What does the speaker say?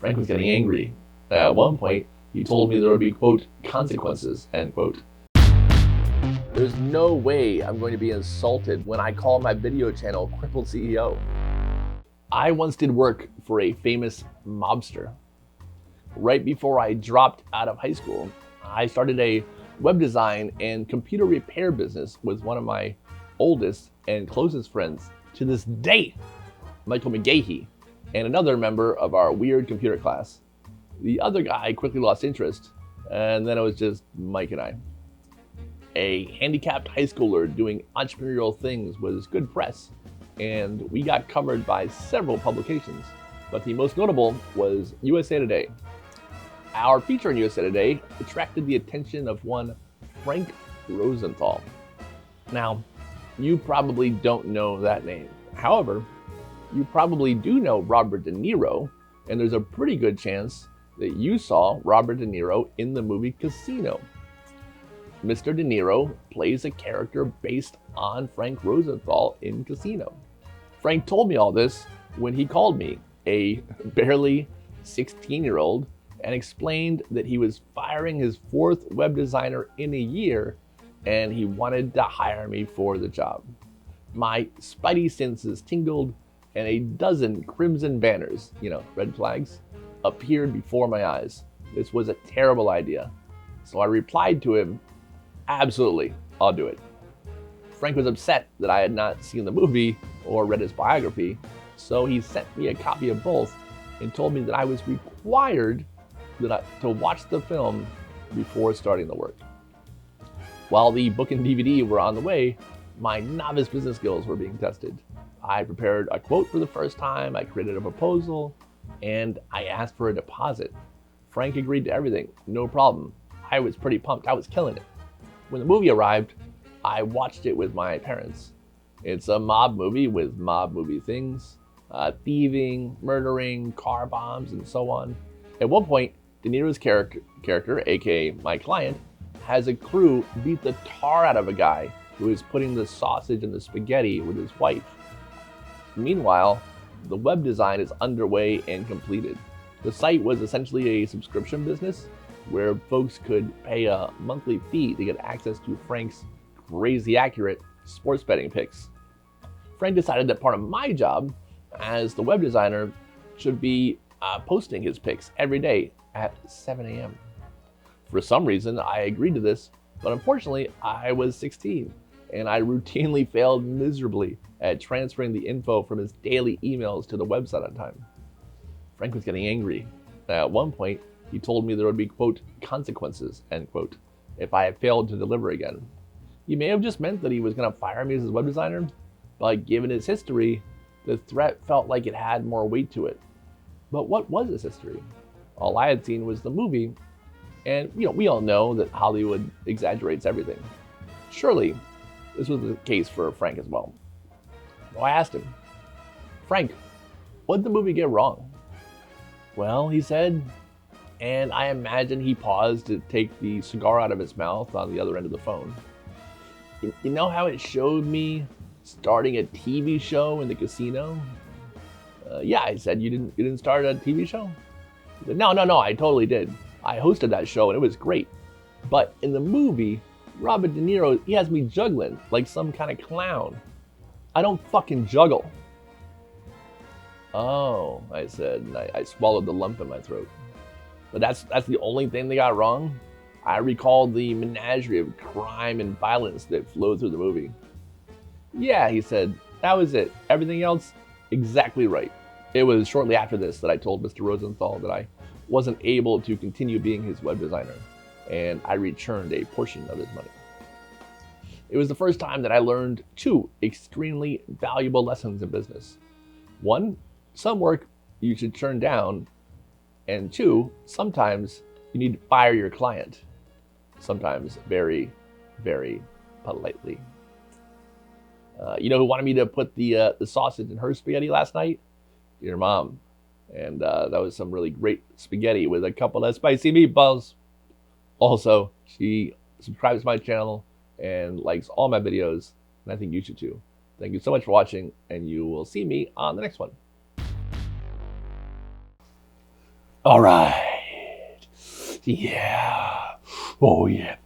Frank was getting angry. At one point, he told me there would be, quote, consequences, end quote. There's no way I'm going to be insulted when I call my video channel Crippled CEO. I once did work for a famous mobster. Right before I dropped out of high school, I started a web design and computer repair business with one of my oldest and closest friends to this day, Michael McGahee, and another member of our weird computer class. The other guy quickly lost interest, and then it was just Mike and I. A handicapped high schooler doing entrepreneurial things was good press, and we got covered by several publications, but the most notable was USA Today. Our feature in USA Today attracted the attention of one Frank Rosenthal. Now, you probably don't know that name. However, you probably do know Robert De Niro, and there's a pretty good chance that you saw Robert De Niro in the movie Casino. Mr. De Niro plays a character based on Frank Rosenthal in Casino. Frank told me all this when he called me, a barely 16-year-old, and explained that he was firing his fourth web designer in a year and he wanted to hire me for the job. My spidey senses tingled and a dozen crimson banners, red flags, appeared before my eyes. This was a terrible idea. So I replied to him, absolutely, I'll do it. Frank was upset that I had not seen the movie or read his biography, so he sent me a copy of both and told me that I was required to watch the film before starting the work. While the book and DVD were on the way, my novice business skills were being tested. I prepared a quote for the first time, I created a proposal, and I asked for a deposit. Frank agreed to everything, no problem. I was pretty pumped, I was killing it. When the movie arrived, I watched it with my parents. It's a mob movie with mob movie things, thieving, murdering, car bombs, and so on. At one point, De Niro's character, aka my client, has a crew beat the tar out of a guy who is putting the sausage in the spaghetti with his wife. Meanwhile, the web design is underway and completed. The site was essentially a subscription business where folks could pay a monthly fee to get access to Frank's crazy accurate sports betting picks. Frank decided that part of my job as the web designer should be posting his picks every day at 7 a.m. For some reason, I agreed to this, but unfortunately, I was 16, and I routinely failed miserably at transferring the info from his daily emails to the website on time. Frank was getting angry. At one point, he told me there would be, quote, consequences, end quote, if I had failed to deliver again. He may have just meant that he was going to fire me as his web designer, but given his history, the threat felt like it had more weight to it. But what was his history? All I had seen was the movie, and we all know that Hollywood exaggerates everything. Surely, this was the case for Frank as well. So I asked him, Frank, what did the movie get wrong? Well, he said, and I imagine he paused to take the cigar out of his mouth on the other end of the phone. You know how it showed me starting a TV show in the casino? Yeah, I said, you didn't start a TV show? He said, no, I totally did. I hosted that show and it was great. But in the movie, Robert De Niro, he has me juggling like some kind of clown. I don't fucking juggle. Oh, I said, and I swallowed the lump in my throat. But that's the only thing they got wrong? I recalled the menagerie of crime and violence that flowed through the movie. Yeah, he said, that was it. Everything else, exactly right. It was shortly after this that I told Mr. Rosenthal that I wasn't able to continue being his web designer, and I returned a portion of his money. It was the first time that I learned two extremely valuable lessons in business. One, some work you should turn down, and two, sometimes you need to fire your client. Sometimes very, very politely. You know who wanted me to put the sausage in her spaghetti last night? Your mom. And that was some really great spaghetti with a couple of spicy meatballs. Also, she subscribes to my channel and likes all my videos, and I think you should too. Thank you so much for watching, and you will see me on the next one. All right. Yeah. Oh, yeah.